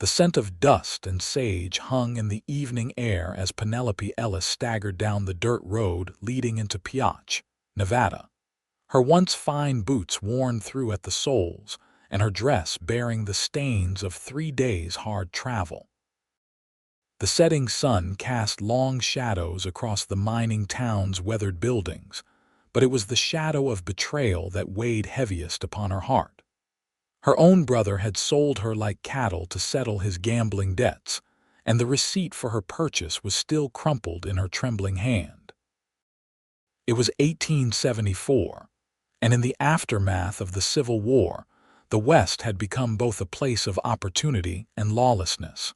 The scent of dust and sage hung in the evening air as Penelope Ellis staggered down the dirt road leading into Pioche, Nevada. Her once fine boots worn through at the soles, and her dress bearing the stains of 3 days' hard travel. The setting sun cast long shadows across the mining town's weathered buildings, but it was the shadow of betrayal that weighed heaviest upon her heart. Her own brother had sold her like cattle to settle his gambling debts, and the receipt for her purchase was still crumpled in her trembling hand. It was 1874, and in the aftermath of the Civil War, the West had become both a place of opportunity and lawlessness.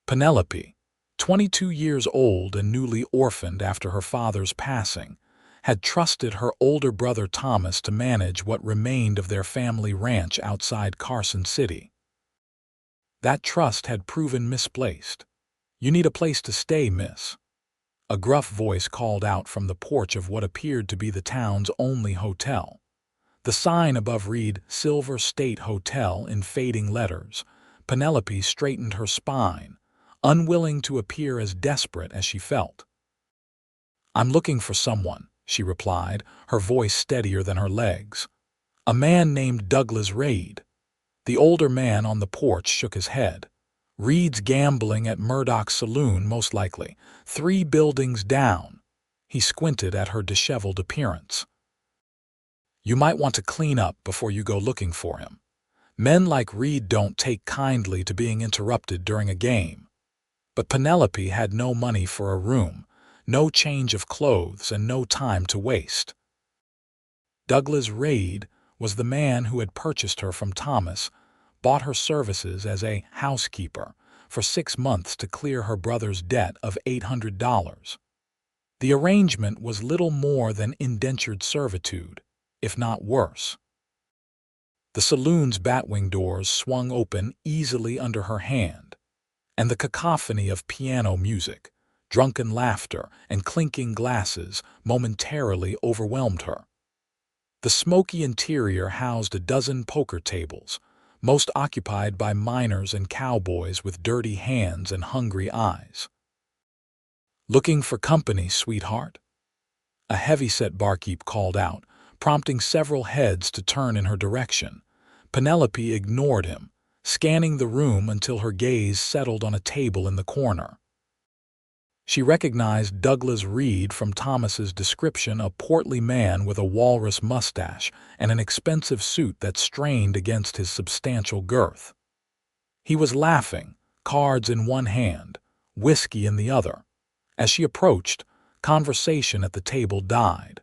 Penelope, 22 years old and newly orphaned after her father's passing, had trusted her older brother Thomas to manage what remained of their family ranch outside Carson City. That trust had proven misplaced. "You need a place to stay, miss." A gruff voice called out from the porch of what appeared to be the town's only hotel. The sign above read, "Silver State Hotel," in fading letters. Penelope straightened her spine, unwilling to appear as desperate as she felt. "I'm looking for someone," she replied, her voice steadier than her legs. "A man named Douglas Reed." The older man on the porch shook his head. "Reed's gambling at Murdoch's saloon, most likely, 3 buildings down." He squinted at her disheveled appearance. "You might want to clean up before you go looking for him. Men like Reed don't take kindly to being interrupted during a game." But Penelope had no money for a room, no change of clothes, and no time to waste. Douglas Reed was the man who had purchased her from Thomas, bought her services as a housekeeper for 6 months to clear her brother's debt of $800. The arrangement was little more than indentured servitude, if not worse. The saloon's batwing doors swung open easily under her hand, and the cacophony of piano music, drunken laughter, and clinking glasses momentarily overwhelmed her. The smoky interior housed a dozen poker tables, most occupied by miners and cowboys with dirty hands and hungry eyes. "Looking for company, sweetheart?" A heavy-set barkeep called out, prompting several heads to turn in her direction. Penelope ignored him, scanning the room until her gaze settled on a table in the corner. She recognized Douglas Reed from Thomas's description, a portly man with a walrus mustache and an expensive suit that strained against his substantial girth. He was laughing, cards in one hand, whiskey in the other. As she approached, conversation at the table died.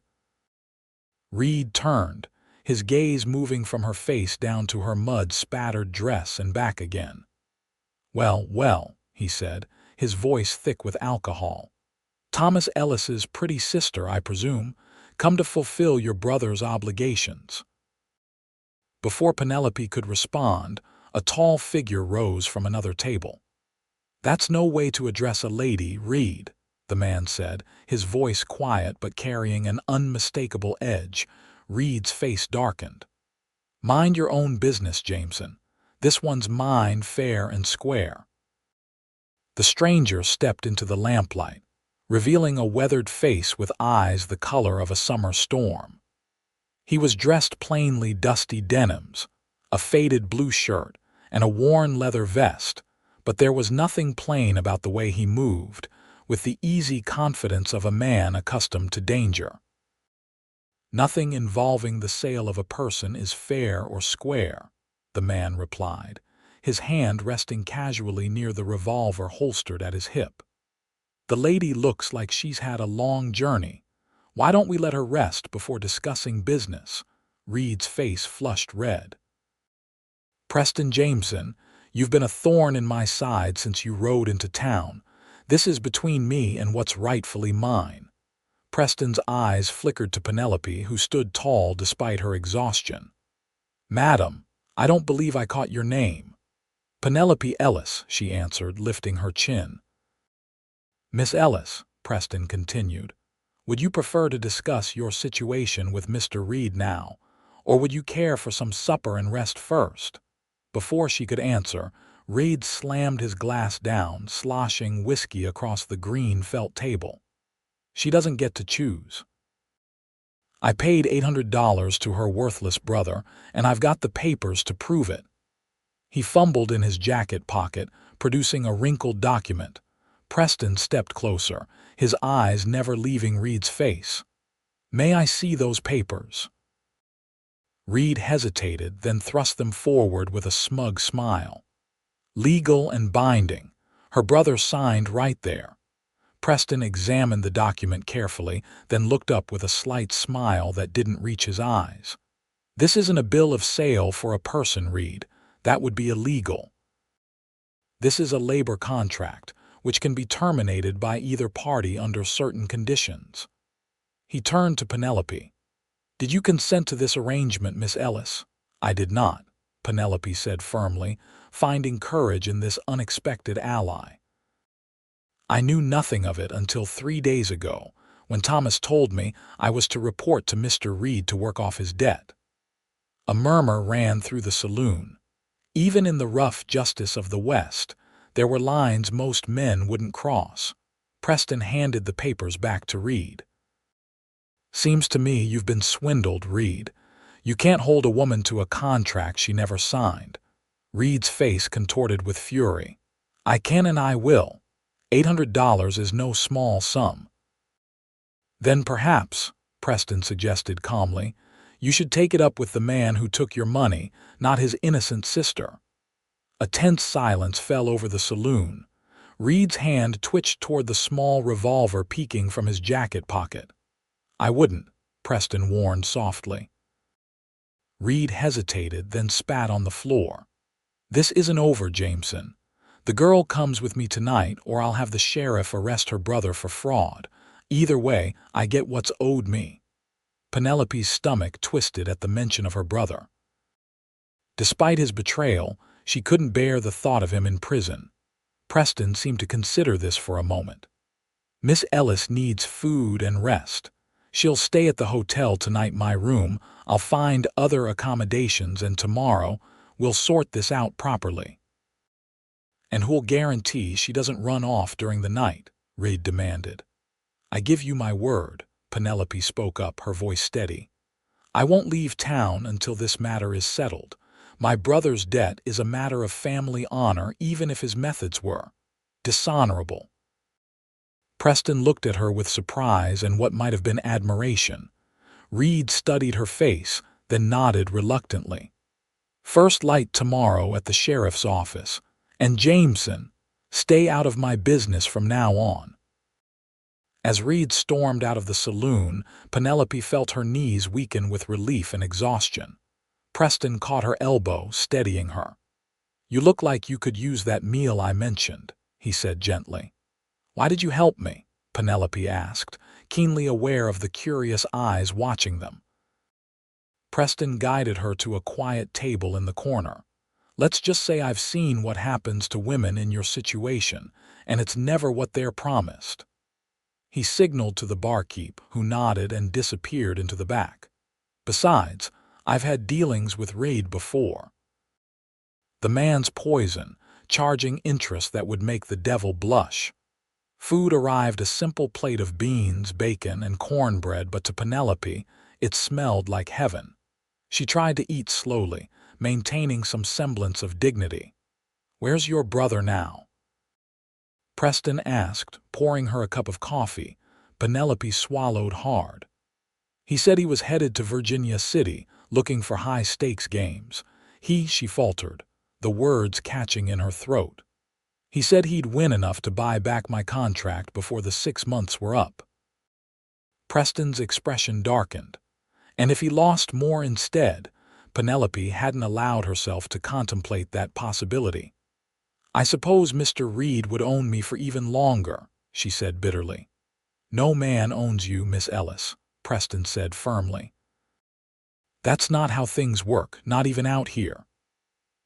Reed turned, his gaze moving from her face down to her mud-spattered dress and back again. "Well, well," he said, his voice thick with alcohol. "Thomas Ellis's pretty sister, I presume, come to fulfill your brother's obligations." Before Penelope could respond, a tall figure rose from another table. "That's no way to address a lady, Reed," the man said, his voice quiet but carrying an unmistakable edge. Reed's face darkened. "Mind your own business, Jameson. This one's mine, fair and square." The stranger stepped into the lamplight, revealing a weathered face with eyes the color of a summer storm. He was dressed plainly dusty denims, a faded blue shirt, and a worn leather vest, but there was nothing plain about the way he moved, with the easy confidence of a man accustomed to danger. "Nothing involving the sale of a person is fair or square," the man replied, his hand resting casually near the revolver holstered at his hip. "The lady looks like she's had a long journey. Why don't we let her rest before discussing business?" Reed's face flushed red. "Preston Jameson, you've been a thorn in my side since you rode into town. This is between me and what's rightfully mine." Preston's eyes flickered to Penelope, who stood tall despite her exhaustion. "Madam, I don't believe I caught your name." "Penelope Ellis," she answered, lifting her chin. "Miss Ellis," Preston continued, "would you prefer to discuss your situation with Mr. Reed now, or would you care for some supper and rest first?" Before she could answer, Reed slammed his glass down, sloshing whiskey across the green felt table. She doesn't get to choose. I paid $800 to her worthless brother, and I've got the papers to prove it. He fumbled in his jacket pocket, producing a wrinkled document. Preston stepped closer, his eyes never leaving Reed's face. "May I see those papers?" Reed hesitated, then thrust them forward with a smug smile. Legal and binding. Her brother signed right there. Preston examined the document carefully, then looked up with a slight smile that didn't reach his eyes. "This isn't a bill of sale for a person, Reed. That would be illegal. This is a labor contract, which can be terminated by either party under certain conditions." He turned to Penelope. "Did you consent to this arrangement, Miss Ellis?" "I did not," Penelope said firmly, finding courage in this unexpected ally. "I knew nothing of it until 3 days ago, when Thomas told me I was to report to Mr. Reed to work off his debt." A murmur ran through the saloon. Even in the rough justice of the West, there were lines most men wouldn't cross. Preston handed the papers back to Reed. "Seems to me you've been swindled, Reed. You can't hold a woman to a contract she never signed." Reed's face contorted with fury. "I can and I will. $800 is no small sum." "Then perhaps," Preston suggested calmly, "you should take it up with the man who took your money, not his innocent sister." A tense silence fell over the saloon. Reed's hand twitched toward the small revolver peeking from his jacket pocket. "I wouldn't," Preston warned softly. Reed hesitated, then spat on the floor. "This isn't over, Jameson. The girl comes with me tonight, or I'll have the sheriff arrest her brother for fraud. Either way, I get what's owed me." Penelope's stomach twisted at the mention of her brother. Despite his betrayal, she couldn't bear the thought of him in prison. Preston seemed to consider this for a moment. "Miss Ellis needs food and rest. She'll stay at the hotel tonight, my room. I'll find other accommodations, and tomorrow we'll sort this out properly." "And who'll guarantee she doesn't run off during the night?" Reed demanded. "I give you my word," Penelope spoke up, her voice steady. "I won't leave town until this matter is settled. My brother's debt is a matter of family honor, even if his methods were dishonorable." Preston looked at her with surprise and what might have been admiration. Reed studied her face, then nodded reluctantly. "First light tomorrow at the sheriff's office. And Jameson, stay out of my business from now on." As Reed stormed out of the saloon, Penelope felt her knees weaken with relief and exhaustion. Preston caught her elbow, steadying her. "You look like you could use that meal I mentioned," he said gently. "Why did you help me?" Penelope asked, keenly aware of the curious eyes watching them. Preston guided her to a quiet table in the corner. "Let's just say I've seen what happens to women in your situation, and it's never what they're promised." He signaled to the barkeep, who nodded and disappeared into the back. "Besides, I've had dealings with Reed before. The man's poison, charging interest that would make the devil blush." Food arrived, a simple plate of beans, bacon, and cornbread, but to Penelope, it smelled like heaven. She tried to eat slowly, maintaining some semblance of dignity. "Where's your brother now?" Preston asked, pouring her a cup of coffee. Penelope swallowed hard. "He said he was headed to Virginia City, looking for high-stakes games. She faltered, the words catching in her throat. "He said he'd win enough to buy back my contract before the 6 months were up." Preston's expression darkened. And if he lost more instead? Penelope hadn't allowed herself to contemplate that possibility. "I suppose Mr. Reed would own me for even longer," she said bitterly. "No man owns you, Miss Ellis," Preston said firmly. "That's not how things work, not even out here."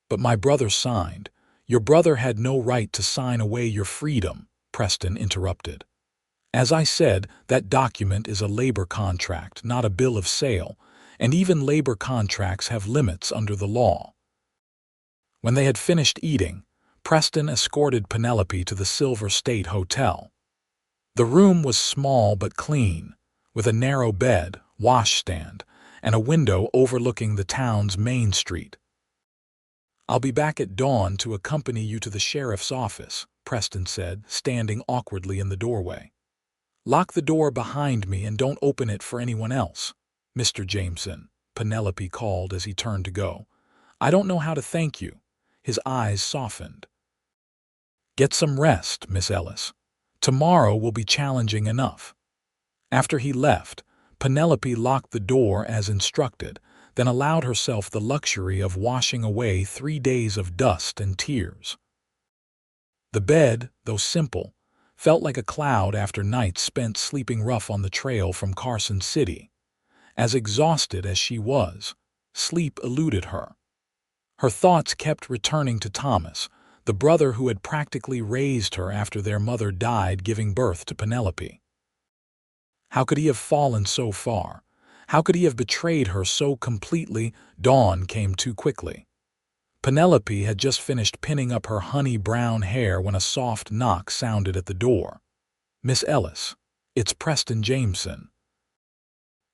"But my brother signed." "Your brother had no right to sign away your freedom," Preston interrupted. "As I said, that document is a labor contract, not a bill of sale, and even labor contracts have limits under the law." When they had finished eating, Preston escorted Penelope to the Silver State Hotel. The room was small but clean, with a narrow bed, washstand, and a window overlooking the town's main street. "I'll be back at dawn to accompany you to the sheriff's office," Preston said, standing awkwardly in the doorway. "Lock the door behind me and don't open it for anyone else, Mr. Jameson," Penelope called as he turned to go. "I don't know how to thank you." His eyes softened. "Get some rest, Miss Ellis. Tomorrow will be challenging enough." After he left, Penelope locked the door as instructed, then allowed herself the luxury of washing away 3 days of dust and tears. The bed, though simple, felt like a cloud after nights spent sleeping rough on the trail from Carson City. As exhausted as she was, sleep eluded her. Her thoughts kept returning to Thomas, the brother who had practically raised her after their mother died giving birth to Penelope. How could he have fallen so far? How could he have betrayed her so completely? Dawn came too quickly. Penelope had just finished pinning up her honey-brown hair when a soft knock sounded at the door. "Miss Ellis, it's Preston Jameson."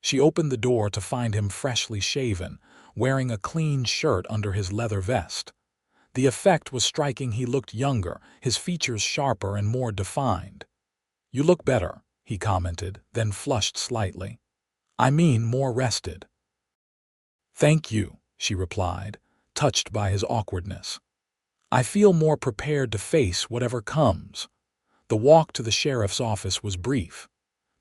She opened the door to find him freshly shaven, wearing a clean shirt under his leather vest. The effect was striking. He looked younger, his features sharper and more defined. "You look better," he commented, then flushed slightly. "I mean more rested." "Thank you," she replied, touched by his awkwardness. "I feel more prepared to face whatever comes." The walk to the sheriff's office was brief.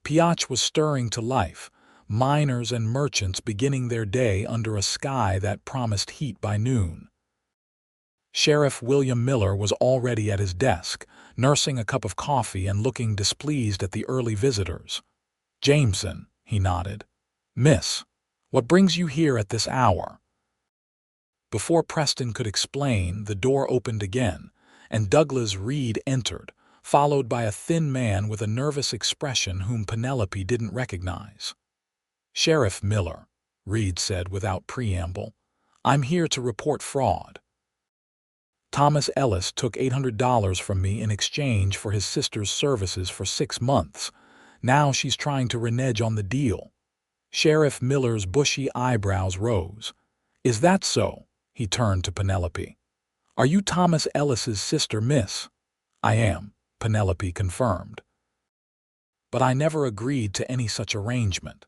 Pioche was stirring to life, miners and merchants beginning their day under a sky that promised heat by noon. Sheriff William Miller was already at his desk, nursing a cup of coffee and looking displeased at the early visitors. "Jameson," he nodded. "Miss, what brings you here at this hour?" Before Preston could explain, the door opened again, and Douglas Reed entered, followed by a thin man with a nervous expression whom Penelope didn't recognize. "Sheriff Miller," Reed said without preamble, "I'm here to report fraud. Thomas Ellis took $800 from me in exchange for his sister's services for 6 months. Now she's trying to renege on the deal." Sheriff Miller's bushy eyebrows rose. "Is that so?" He turned to Penelope. "Are you Thomas Ellis's sister, miss?" "I am," Penelope confirmed. "But I never agreed to any such arrangement.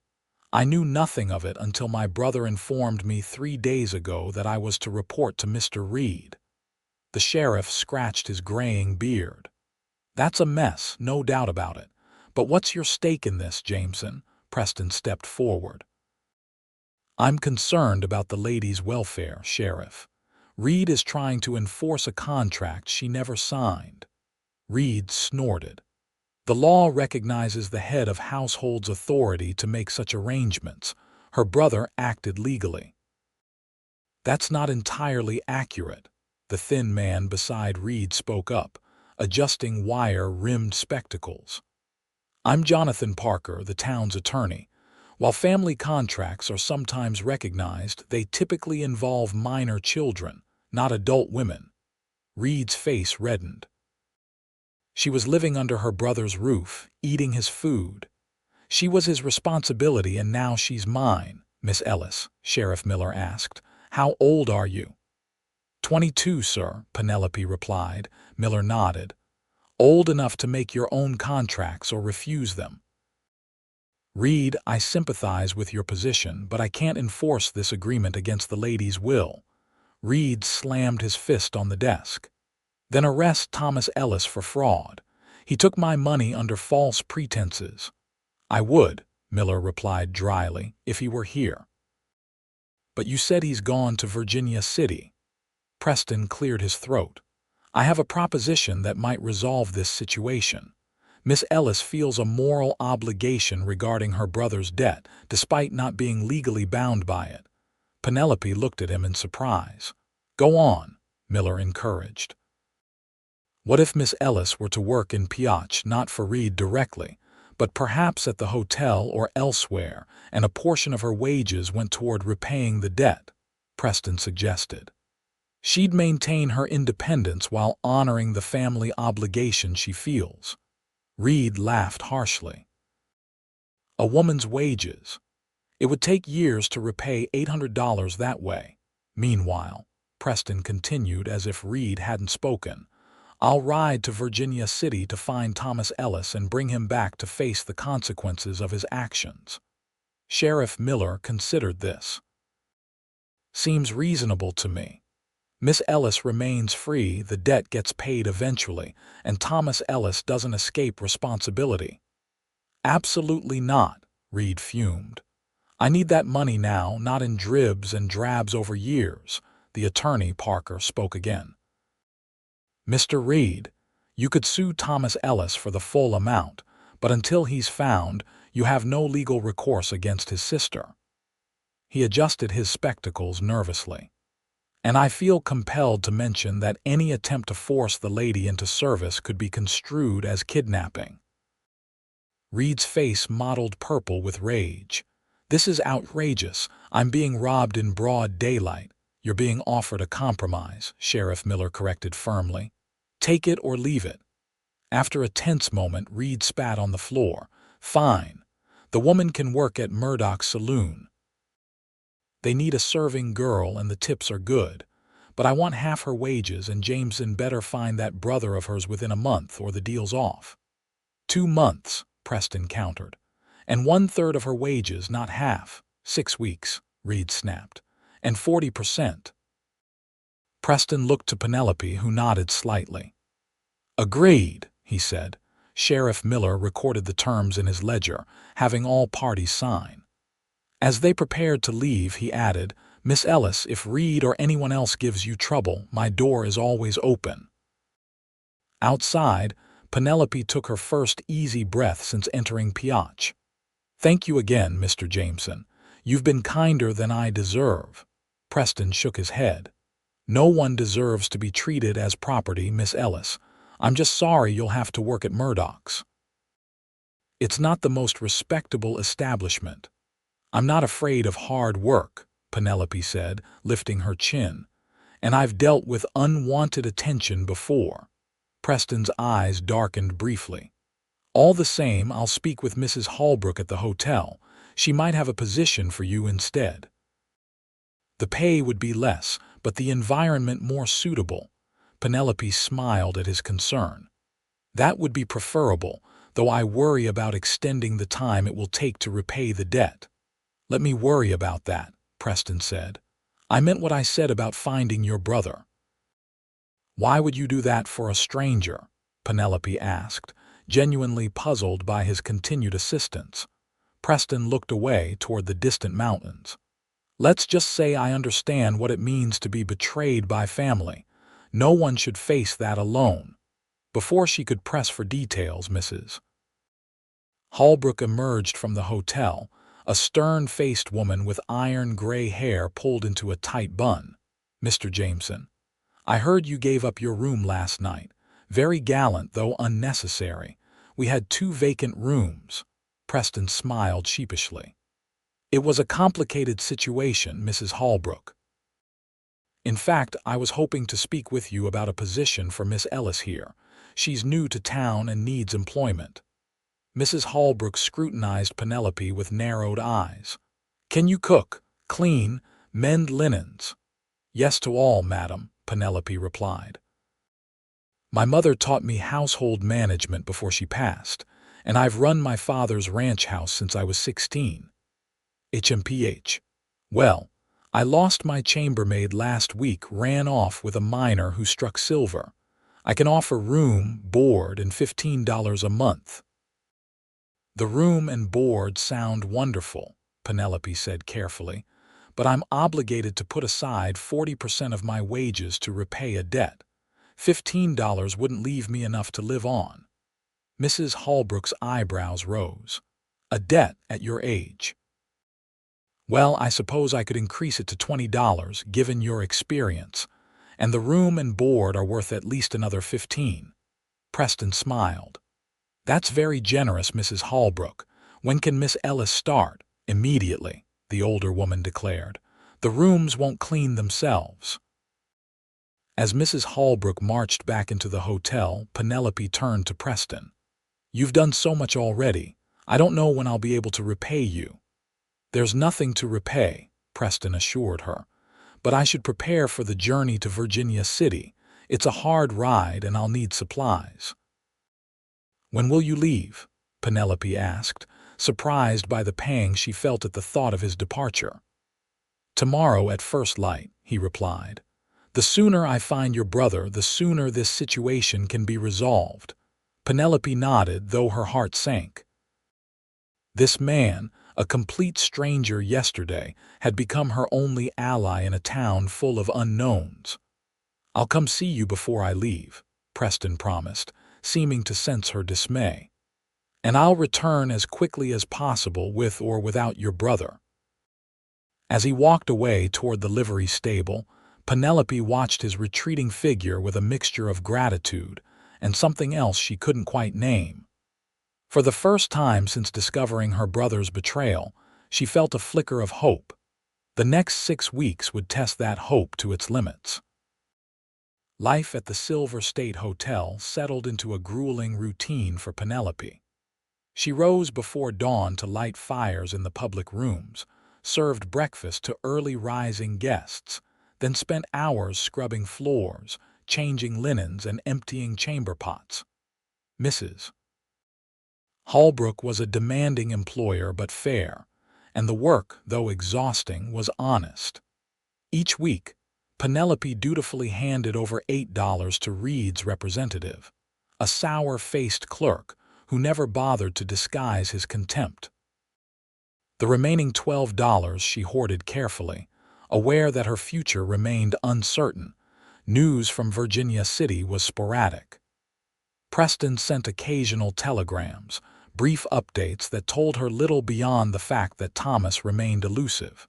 I knew nothing of it until my brother informed me 3 days ago that I was to report to Mr. Reed." The sheriff scratched his graying beard. "That's a mess, no doubt about it. But what's your stake in this, Jameson?" Preston stepped forward. "I'm concerned about the lady's welfare, Sheriff. Reed is trying to enforce a contract she never signed." Reed snorted. "The law recognizes the head of household's authority to make such arrangements. Her brother acted legally." "That's not entirely accurate," the thin man beside Reed spoke up, adjusting wire-rimmed spectacles. "I'm Jonathan Parker, the town's attorney. While family contracts are sometimes recognized, they typically involve minor children, not adult women." Reed's face reddened. "She was living under her brother's roof, eating his food. She was his responsibility and now she's mine." "Miss Ellis," Sheriff Miller asked, "how old are you?" 22, sir," Penelope replied. Miller nodded. "Old enough to make your own contracts or refuse them." "Reed, I sympathize with your position, but I can't enforce this agreement against the lady's will." Reed slammed his fist on the desk. "Then arrest Thomas Ellis for fraud. He took my money under false pretenses." "I would," Miller replied dryly, "if he were here." "But you said he's gone to Virginia City." Preston cleared his throat. "I have a proposition that might resolve this situation. Miss Ellis feels a moral obligation regarding her brother's debt, despite not being legally bound by it." Penelope looked at him in surprise. "Go on," Miller encouraged. "What if Miss Ellis were to work in Pioche, not for Reed directly, but perhaps at the hotel or elsewhere, and a portion of her wages went toward repaying the debt?" Preston suggested. She'd maintain her independence while honoring the family obligation she feels. Reed laughed harshly. A woman's wages. It would take years to repay $800 that way. Meanwhile, Preston continued as if Reed hadn't spoken. I'll ride to Virginia City to find Thomas Ellis and bring him back to face the consequences of his actions. Sheriff Miller considered this. Seems reasonable to me. Miss Ellis remains free, the debt gets paid eventually, and Thomas Ellis doesn't escape responsibility. Absolutely not, Reed fumed. I need that money now, not in dribs and drabs over years. The attorney, Parker, spoke again. Mr. Reed, you could sue Thomas Ellis for the full amount, but until he's found, you have no legal recourse against his sister. He adjusted his spectacles nervously. And I feel compelled to mention that any attempt to force the lady into service could be construed as kidnapping. Reed's face mottled purple with rage. This is outrageous. I'm being robbed in broad daylight. You're being offered a compromise, Sheriff Miller corrected firmly. Take it or leave it. After a tense moment, Reed spat on the floor. Fine. The woman can work at Murdoch's saloon. They need a serving girl and the tips are good. But I want half her wages and Jameson better find that brother of hers within a month or the deal's off. 2 months, Preston countered. And 1/3 of her wages, not half. 6 weeks, Reed snapped. And 40%. Preston looked to Penelope, who nodded slightly. Agreed, he said. Sheriff Miller recorded the terms in his ledger, having all parties sign. As they prepared to leave, he added, Miss Ellis, if Reed or anyone else gives you trouble, my door is always open. Outside, Penelope took her first easy breath since entering Pioche. Thank you again, Mr. Jameson. You've been kinder than I deserve. Preston shook his head. No one deserves to be treated as property, Miss Ellis. I'm just sorry you'll have to work at Murdoch's. It's not the most respectable establishment. I'm not afraid of hard work, Penelope said, lifting her chin. And I've dealt with unwanted attention before. Preston's eyes darkened briefly. All the same, I'll speak with Mrs. Holbrook at the hotel. She might have a position for you instead. The pay would be less, but the environment more suitable. Penelope smiled at his concern. That would be preferable, though I worry about extending the time it will take to repay the debt. Let me worry about that, Preston said. I meant what I said about finding your brother. Why would you do that for a stranger? Penelope asked, genuinely puzzled by his continued assistance. Preston looked away toward the distant mountains. Let's just say I understand what it means to be betrayed by family. No one should face that alone. Before she could press for details, Mrs. Holbrook emerged from the hotel, a stern-faced woman with iron-gray hair pulled into a tight bun. Mr. Jameson, I heard you gave up your room last night. Very gallant, though unnecessary. We had 2 vacant rooms. Preston smiled sheepishly. It was a complicated situation, Mrs. Holbrook. In fact, I was hoping to speak with you about a position for Miss Ellis here. She's new to town and needs employment. Mrs. Holbrook scrutinized Penelope with narrowed eyes. Can you cook, clean, mend linens? Yes to all, madam, Penelope replied. My mother taught me household management before she passed, and I've run my father's ranch house since I was 16. HMPH. Well, I lost my chambermaid last week, ran off with a miner who struck silver. I can offer room, board, and $15 a month. The room and board sound wonderful, Penelope said carefully, but I'm obligated to put aside 40% of my wages to repay a debt. $15 wouldn't leave me enough to live on. Mrs. Holbrook's eyebrows rose. A debt at your age. Well, I suppose I could increase it to $20, given your experience, and the room and board are worth at least another $15. Preston smiled. That's very generous, Mrs. Holbrook. When can Miss Ellis start? Immediately, the older woman declared. The rooms won't clean themselves. As Mrs. Holbrook marched back into the hotel, Penelope turned to Preston. "You've done so much already. I don't know when I'll be able to repay you." "There's nothing to repay," Preston assured her. "But I should prepare for the journey to Virginia City. It's a hard ride and I'll need supplies." "When will you leave?" Penelope asked, surprised by the pang she felt at the thought of his departure. "Tomorrow at first light," he replied. "The sooner I find your brother, the sooner this situation can be resolved." Penelope nodded, though her heart sank. This man, a complete stranger yesterday, had become her only ally in a town full of unknowns. "I'll come see you before I leave," Preston promised, seeming to sense her dismay. "And I'll return as quickly as possible with or without your brother." As he walked away toward the livery stable, Penelope watched his retreating figure with a mixture of gratitude and something else she couldn't quite name. For the first time since discovering her brother's betrayal, she felt a flicker of hope. The next 6 weeks would test that hope to its limits. Life at the Silver State Hotel settled into a grueling routine for Penelope. She rose before dawn to light fires in the public rooms, served breakfast to early-rising guests, then spent hours scrubbing floors, changing linens, and emptying chamber pots. Mrs. Holbrook was a demanding employer but fair, and the work, though exhausting, was honest. Each week, Penelope dutifully handed over $8 to Reed's representative, a sour-faced clerk who never bothered to disguise his contempt. The remaining $12 she hoarded carefully, aware that her future remained uncertain. News from Virginia City was sporadic. Preston sent occasional telegrams, brief updates that told her little beyond the fact that Thomas remained elusive.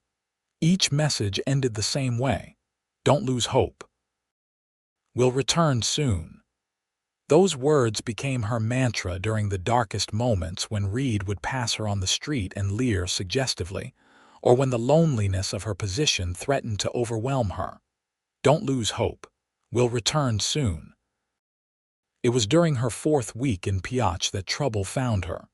Each message ended the same way: "Don't lose hope. We'll return soon." Those words became her mantra during the darkest moments, when Reed would pass her on the street and leer suggestively, or when the loneliness of her position threatened to overwhelm her. "Don't lose hope. We'll return soon." It was during her 4th week in Pioche that trouble found her.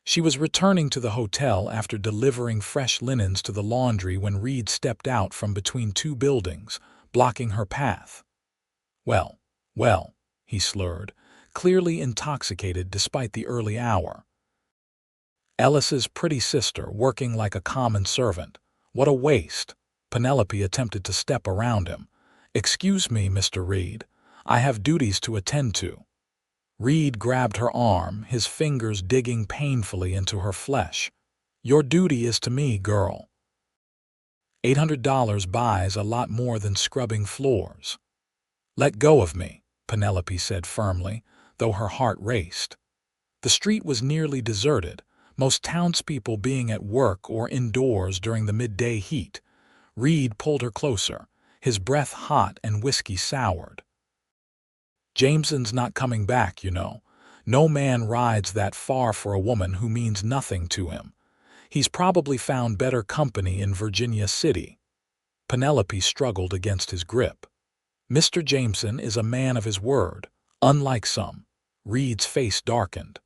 She was returning to the hotel after delivering fresh linens to the laundry when Reed stepped out from between 2 buildings, blocking her path. Well, he slurred, clearly intoxicated despite the early hour. "Ellis's pretty sister, working like a common servant. What a waste." Penelope attempted to step around him. "Excuse me, Mr. Reed. I have duties to attend to." Reed grabbed her arm, his fingers digging painfully into her flesh. "Your duty is to me, girl. $800 buys a lot more than scrubbing floors." "Let go of me," Penelope said firmly, though her heart raced. The street was nearly deserted, most townspeople being at work or indoors during the midday heat. Reed pulled her closer, his breath hot and whiskey soured. "Jameson's not coming back, you know. No man rides that far for a woman who means nothing to him. He's probably found better company in Virginia City." Penelope struggled against his grip. "Mr. Jameson is a man of his word, unlike some." Reed's face darkened.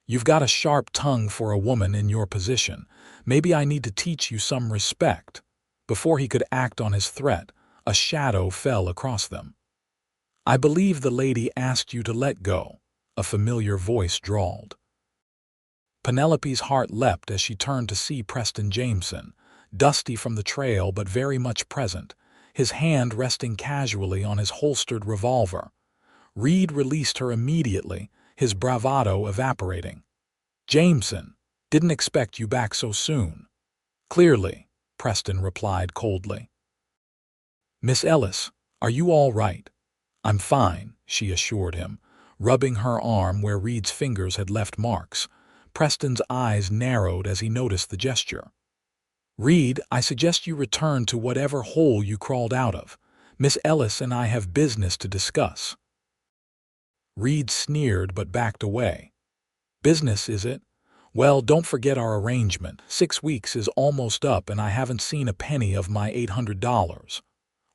"You've got a sharp tongue for a woman in your position. Maybe I need to teach you some respect." Before he could act on his threat, a shadow fell across them. "I believe the lady asked you to let go," a familiar voice drawled. Penelope's heart leapt as she turned to see Preston Jameson, dusty from the trail but very much present, his hand resting casually on his holstered revolver. Reed released her immediately, his bravado evaporating. "Jameson, didn't expect you back so soon." "Clearly," Preston replied coldly. "Miss Ellis, are you all right?" "I'm fine," she assured him, rubbing her arm where Reed's fingers had left marks. Preston's eyes narrowed as he noticed the gesture. "Reed, I suggest you return to whatever hole you crawled out of. Miss Ellis and I have business to discuss." Reed sneered but backed away. "Business, is it? Well, don't forget our arrangement. 6 weeks is almost up and I haven't seen a penny of my $800.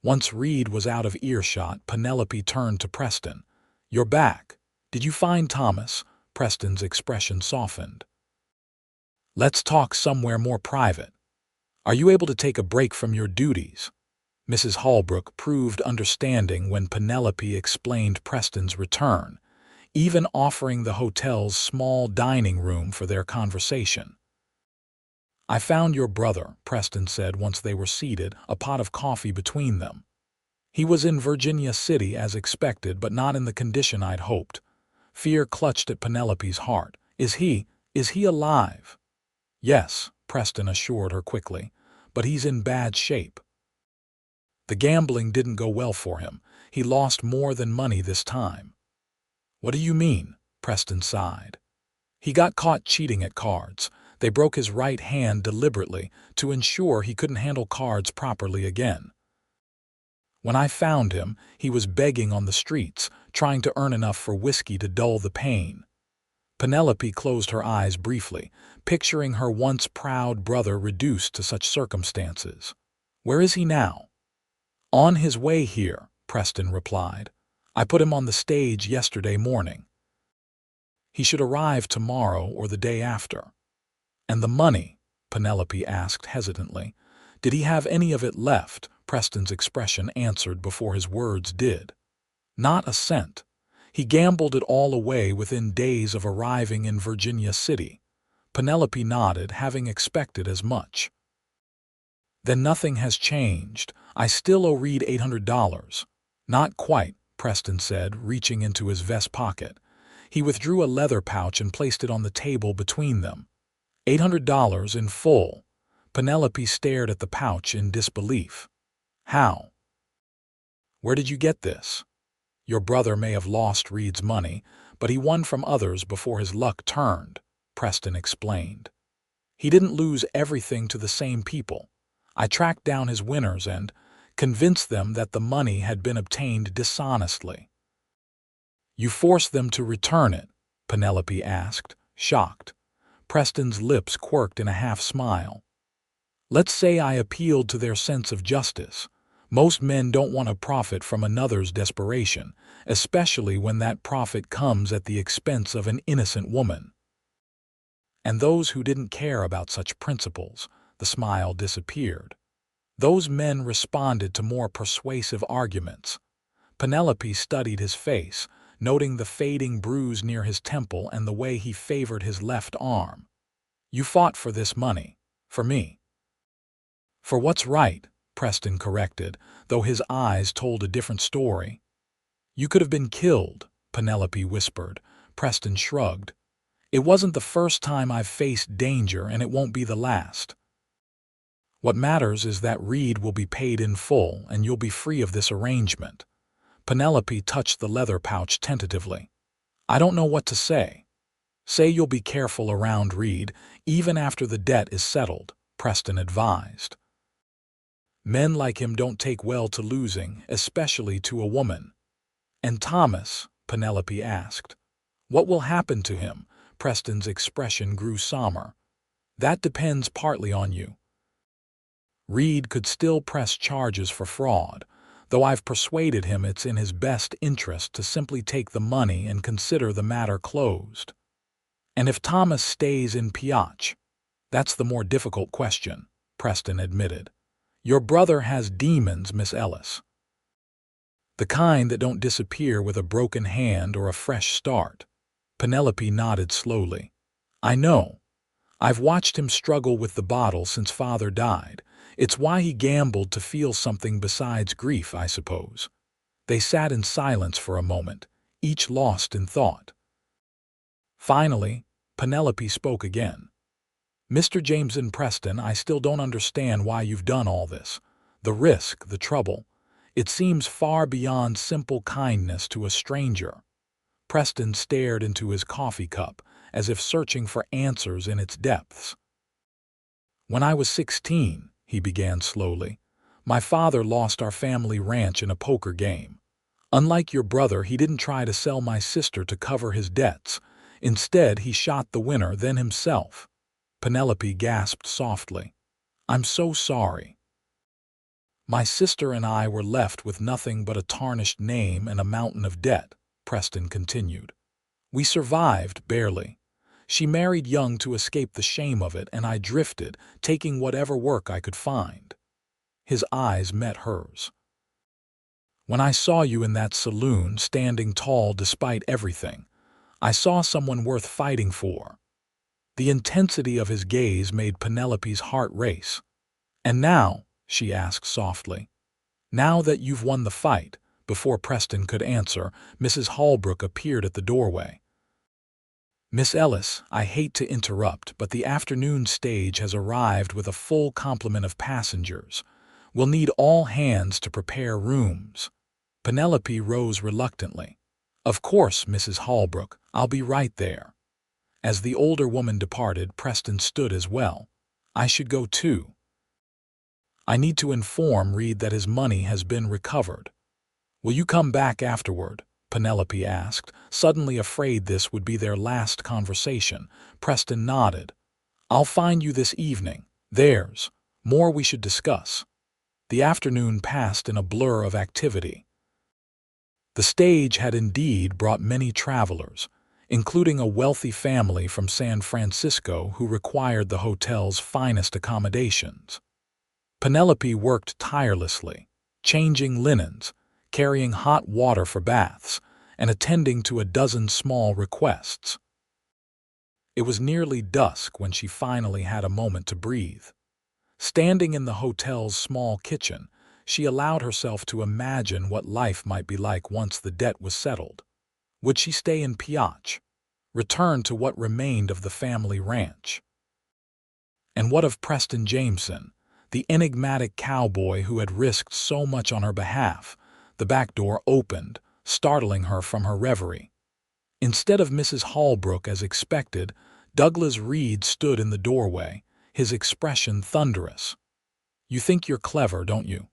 Once Reed was out of earshot, Penelope turned to Preston. "You're back. Did you find Thomas?" Preston's expression softened. "Let's talk somewhere more private. Are you able to take a break from your duties?" Mrs. Holbrook proved understanding when Penelope explained Preston's return, even offering the hotel's small dining room for their conversation. "I found your brother," Preston said once they were seated, a pot of coffee between them. "He was in Virginia City as expected, but not in the condition I'd hoped." Fear clutched at Penelope's heart. Is he alive?" "Yes," Preston assured her quickly, "but he's in bad shape. The gambling didn't go well for him. He lost more than money this time." "What do you mean?" Preston sighed. "He got caught cheating at cards. They broke his right hand deliberately to ensure he couldn't handle cards properly again. When I found him, he was begging on the streets, trying to earn enough for whiskey to dull the pain." Penelope closed her eyes briefly, picturing her once proud brother reduced to such circumstances. "Where is he now?" "On his way here," Preston replied. "I put him on the stage yesterday morning. He should arrive tomorrow or the day after." "And the money?" Penelope asked hesitantly. "Did he have any of it left?" Preston's expression answered before his words did. "Not a cent. He gambled it all away within days of arriving in Virginia City." Penelope nodded, having expected as much. "Then nothing has changed. I still owe Reed $800. "Not quite," Preston said, reaching into his vest pocket. He withdrew a leather pouch and placed it on the table between them. $800 in full." Penelope stared at the pouch in disbelief. "How? Where did you get this?" "Your brother may have lost Reed's money, but he won from others before his luck turned," Preston explained. "He didn't lose everything to the same people. I tracked down his winners and convinced them that the money had been obtained dishonestly." "You forced them to return it?" Penelope asked, shocked. Preston's lips quirked in a half-smile. "Let's say I appealed to their sense of justice. Most men don't want to profit from another's desperation, especially when that profit comes at the expense of an innocent woman." "And those who didn't care about such principles," the smile disappeared. "Those men responded to more persuasive arguments." Penelope studied his face, noting the fading bruise near his temple and the way he favored his left arm. "You fought for this money. For me." "For what's right," Preston corrected, though his eyes told a different story. "You could have been killed," Penelope whispered. Preston shrugged. "It wasn't the first time I've faced danger, and it won't be the last. What matters is that Reed will be paid in full, and you'll be free of this arrangement." Penelope touched the leather pouch tentatively. "I don't know what to say." "Say you'll be careful around Reed, even after the debt is settled," Preston advised. "Men like him don't take well to losing, especially to a woman." "And Thomas?" Penelope asked. "What will happen to him?" Preston's expression grew somber. "That depends partly on you. Reed could still press charges for fraud, though I've persuaded him it's in his best interest to simply take the money and consider the matter closed. And if Thomas stays in Pioche, that's the more difficult question," Preston admitted. "Your brother has demons, Miss Ellis. The kind that don't disappear with a broken hand or a fresh start." Penelope nodded slowly. "I know. I've watched him struggle with the bottle since Father died. It's why he gambled, to feel something besides grief, I suppose." They sat in silence for a moment, each lost in thought. Finally, Penelope spoke again. "Mr. Jameson, Preston, I still don't understand why you've done all this. The risk, the trouble. It seems far beyond simple kindness to a stranger." Preston stared into his coffee cup, as if searching for answers in its depths. "When I was 16, he began slowly, "my father lost our family ranch in a poker game. Unlike your brother, he didn't try to sell my sister to cover his debts. Instead, he shot the winner, then himself." Penelope gasped softly. "I'm so sorry." My sister and I were left with nothing but a tarnished name and a mountain of debt, Preston continued. We survived, barely. She married young to escape the shame of it, and I drifted, taking whatever work I could find. His eyes met hers. When I saw you in that saloon, standing tall despite everything, I saw someone worth fighting for. The intensity of his gaze made Penelope's heart race. And now, she asked softly, now that you've won the fight, before Preston could answer, Mrs. Holbrook appeared at the doorway. Miss Ellis, I hate to interrupt, but the afternoon stage has arrived with a full complement of passengers. We'll need all hands to prepare rooms. Penelope rose reluctantly. Of course, Mrs. Holbrook, I'll be right there. As the older woman departed, Preston stood as well. I should go too. I need to inform Reed that his money has been recovered. Will you come back afterward? Penelope asked, suddenly afraid this would be their last conversation. Preston nodded. I'll find you this evening. There's more we should discuss. The afternoon passed in a blur of activity. The stage had indeed brought many travelers, including a wealthy family from San Francisco who required the hotel's finest accommodations. Penelope worked tirelessly, changing linens, carrying hot water for baths, and attending to a dozen small requests. It was nearly dusk when she finally had a moment to breathe. Standing in the hotel's small kitchen, she allowed herself to imagine what life might be like once the debt was settled. Would she stay in Pioche, return to what remained of the family ranch? And what of Preston Jameson, the enigmatic cowboy who had risked so much on her behalf? The back door opened, startling her from her reverie. Instead of Mrs. Holbrook as expected, Douglas Reed stood in the doorway, his expression thunderous. You think you're clever, don't you?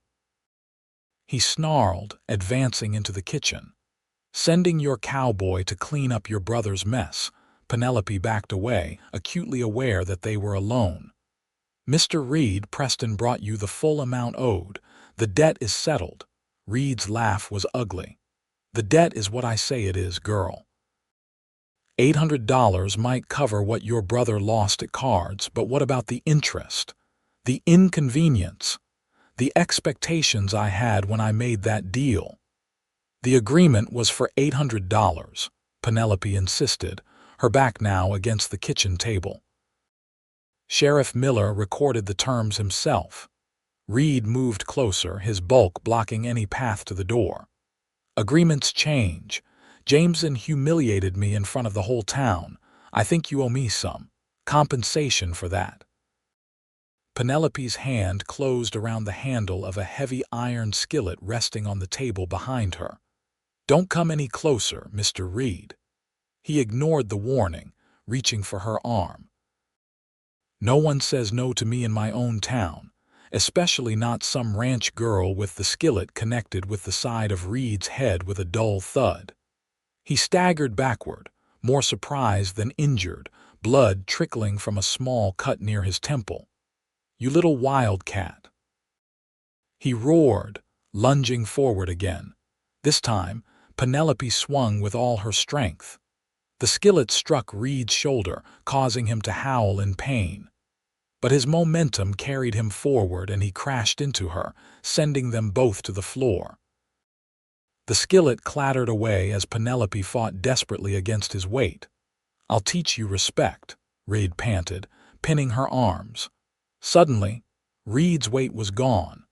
He snarled, advancing into the kitchen. Sending your cowboy to clean up your brother's mess. Penelope backed away, acutely aware that they were alone. Mr. Reed, Preston brought you the full amount owed. The debt is settled. Reed's laugh was ugly. The debt is what I say it is, girl. $800 might cover what your brother lost at cards, but what about the interest? The inconvenience? The expectations I had when I made that deal? The agreement was for $800, Penelope insisted, her back now against the kitchen table. Sheriff Miller recorded the terms himself. Reed moved closer, his bulk blocking any path to the door. Agreements change. Jameson humiliated me in front of the whole town. I think you owe me some compensation for that. Penelope's hand closed around the handle of a heavy iron skillet resting on the table behind her. Don't come any closer, Mr. Reed. He ignored the warning, reaching for her arm. No one says no to me in my own town, especially not some ranch girl. With the skillet connected with the side of Reed's head with a dull thud. He staggered backward, more surprised than injured, blood trickling from a small cut near his temple. You little wildcat! He roared, lunging forward again. This time, Penelope swung with all her strength. The skillet struck Reed's shoulder, causing him to howl in pain. But his momentum carried him forward and he crashed into her, sending them both to the floor. The skillet clattered away as Penelope fought desperately against his weight. I'll teach you respect, Reed panted, pinning her arms. Suddenly, Reed's weight was gone.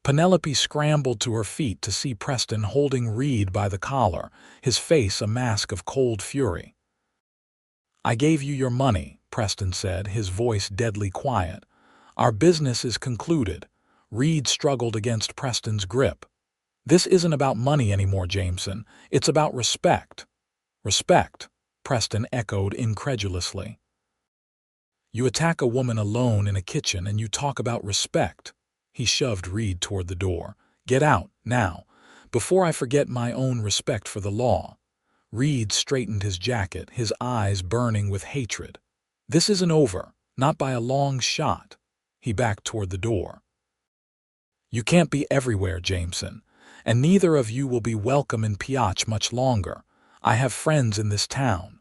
Penelope scrambled to her feet to see Preston holding Reed by the collar, his face a mask of cold fury. I gave you your money, Preston said, his voice deadly quiet. Our business is concluded. Reed struggled against Preston's grip. This isn't about money anymore, Jameson. It's about respect. Respect, Preston echoed incredulously. You attack a woman alone in a kitchen and you talk about respect. He shoved Reed toward the door. Get out, now, before I forget my own respect for the law. Reed straightened his jacket, his eyes burning with hatred. This isn't over, not by a long shot. He backed toward the door. You can't be everywhere, Jameson, and neither of you will be welcome in Pioche much longer. I have friends in this town."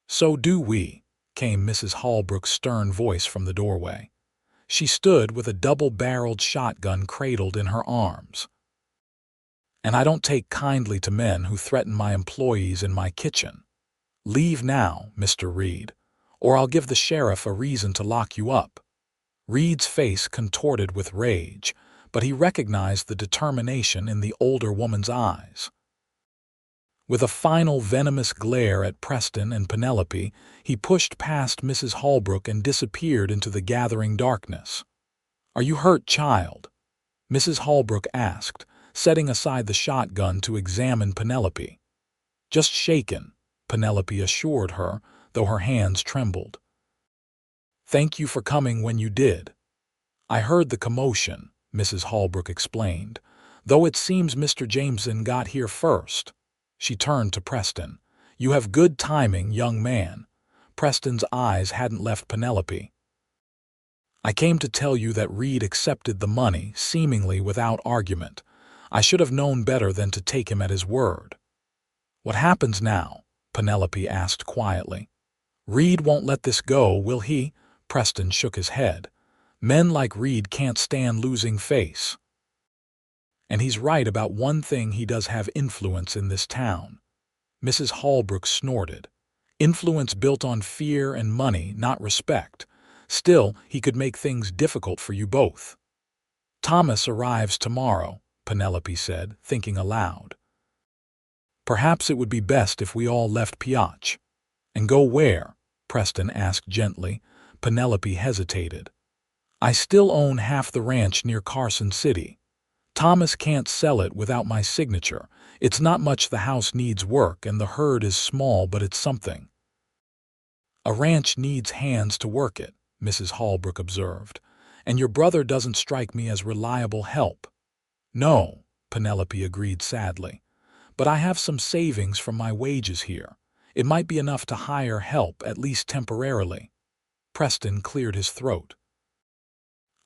"So do we," came Mrs. Holbrook's stern voice from the doorway. She stood with a double-barreled shotgun cradled in her arms. "And I don't take kindly to men who threaten my employees in my kitchen. Leave now, Mr. Reed, or I'll give the sheriff a reason to lock you up." Reed's face contorted with rage, but he recognized the determination in the older woman's eyes. With a final venomous glare at Preston and Penelope, he pushed past Mrs. Holbrook and disappeared into the gathering darkness. "Are you hurt, child?" Mrs. Holbrook asked, setting aside the shotgun to examine Penelope. "Just shaken," Penelope assured her, though her hands trembled. "Thank you for coming when you did." "I heard the commotion," Mrs. Holbrook explained, "though it seems Mr. Jameson got here first." She turned to Preston. "You have good timing, young man." Preston's eyes hadn't left Penelope. "I came to tell you that Reed accepted the money, seemingly without argument. I should have known better than to take him at his word." "What happens now?" Penelope asked quietly. "Reed won't let this go, will he?" Preston shook his head. "Men like Reed can't stand losing face. And he's right about one thing: he does have influence in this town." Mrs. Holbrook snorted. "Influence built on fear and money, not respect. Still, he could make things difficult for you both." "Thomas arrives tomorrow," Penelope said, thinking aloud. "Perhaps it would be best if we all left Pioche." "And go where?" Preston asked gently. Penelope hesitated. "I still own half the ranch near Carson City. Thomas can't sell it without my signature. It's not much. The house needs work and the herd is small, but it's something." "A ranch needs hands to work it," Mrs. Holbrook observed, "and your brother doesn't strike me as reliable help." "No," Penelope agreed sadly, "but I have some savings from my wages here. It might be enough to hire help, at least temporarily." Preston cleared his throat.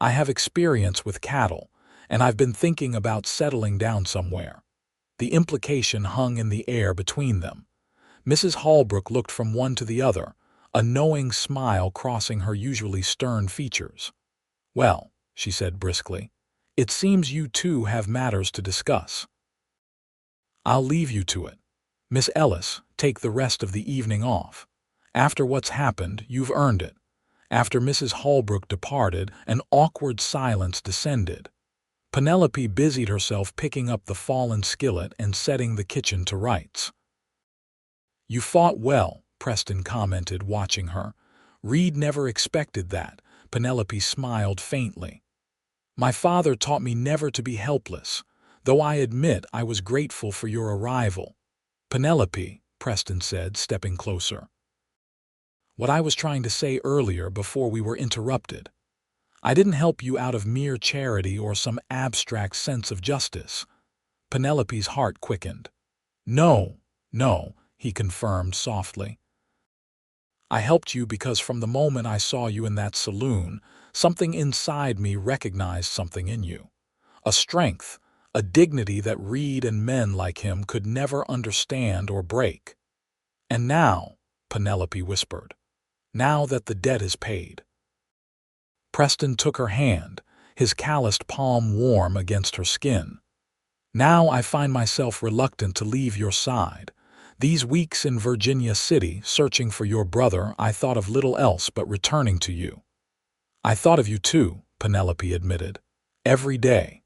"I have experience with cattle, and I've been thinking about settling down somewhere." The implication hung in the air between them. Mrs. Holbrook looked from one to the other, a knowing smile crossing her usually stern features. "Well," she said briskly, "it seems you two have matters to discuss. I'll leave you to it. Miss Ellis, take the rest of the evening off. After what's happened, you've earned it." After Mrs. Holbrook departed, an awkward silence descended. Penelope busied herself picking up the fallen skillet and setting the kitchen to rights. "You fought well," Preston commented, watching her. "Reed never expected that." Penelope smiled faintly. "My father taught me never to be helpless, though I admit I was grateful for your arrival." "Penelope," Preston said, stepping closer. "What I was trying to say earlier before we were interrupted. I didn't help you out of mere charity or some abstract sense of justice." Penelope's heart quickened. "No, no," he confirmed softly. "I helped you because from the moment I saw you in that saloon, something inside me recognized something in you. A strength, a dignity that Reed and men like him could never understand or break. And now," Penelope whispered, "now that the debt is paid." Preston took her hand, his calloused palm warm against her skin. "Now I find myself reluctant to leave your side. These weeks in Virginia City, searching for your brother, I thought of little else but returning to you." "I thought of you too," Penelope admitted. "Every day."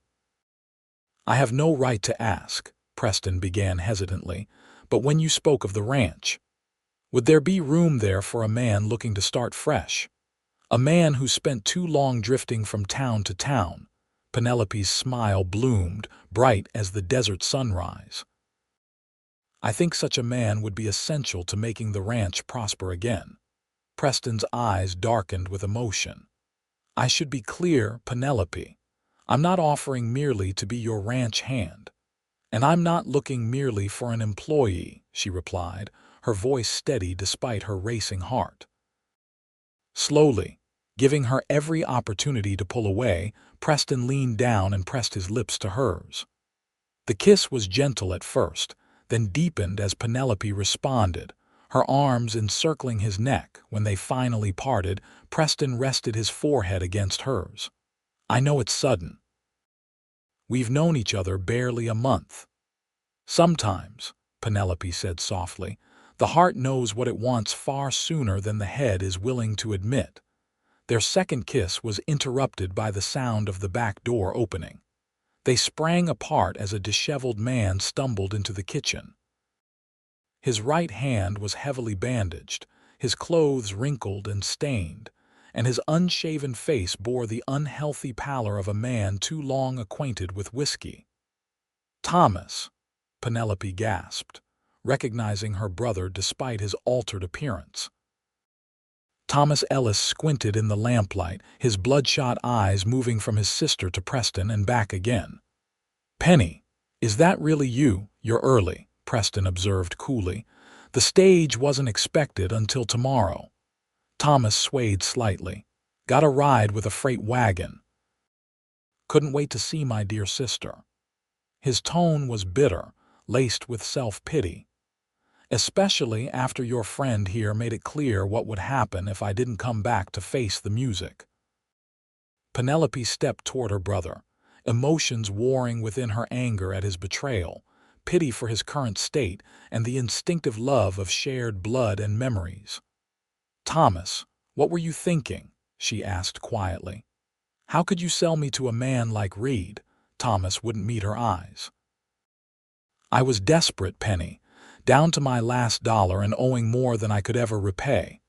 "I have no right to ask," Preston began hesitantly, "but when you spoke of the ranch, would there be room there for a man looking to start fresh? A man who spent too long drifting from town to town." Penelope's smile bloomed, bright as the desert sunrise. "I think such a man would be essential to making the ranch prosper again." Preston's eyes darkened with emotion. "I should be clear, Penelope. I'm not offering merely to be your ranch hand. And I'm not looking merely for an employee," she replied, her voice steady despite her racing heart. Slowly, Giving her every opportunity to pull away, Preston leaned down and pressed his lips to hers. The kiss was gentle at first, then deepened as Penelope responded, her arms encircling his neck. When they finally parted, Preston rested his forehead against hers. "I know it's sudden. We've known each other barely a month." "Sometimes," Penelope said softly, "the heart knows what it wants far sooner than the head is willing to admit." Their second kiss was interrupted by the sound of the back door opening. They sprang apart as a disheveled man stumbled into the kitchen. His right hand was heavily bandaged, his clothes wrinkled and stained, and his unshaven face bore the unhealthy pallor of a man too long acquainted with whiskey. "Thomas," Penelope gasped, recognizing her brother despite his altered appearance. Thomas Ellis squinted in the lamplight, his bloodshot eyes moving from his sister to Preston and back again. "Penny, is that really you? You're early," Preston observed coolly. "The stage wasn't expected until tomorrow." Thomas swayed slightly. "Got a ride with a freight wagon. Couldn't wait to see my dear sister." His tone was bitter, laced with self-pity. "Especially after your friend here made it clear what would happen if I didn't come back to face the music." Penelope stepped toward her brother, emotions warring within her: anger at his betrayal, pity for his current state, and the instinctive love of shared blood and memories. "Thomas, what were you thinking?" she asked quietly. "How could you sell me to a man like Reed?" Thomas wouldn't meet her eyes. "I was desperate, Penny, down to my last dollar and owing more than I could ever repay.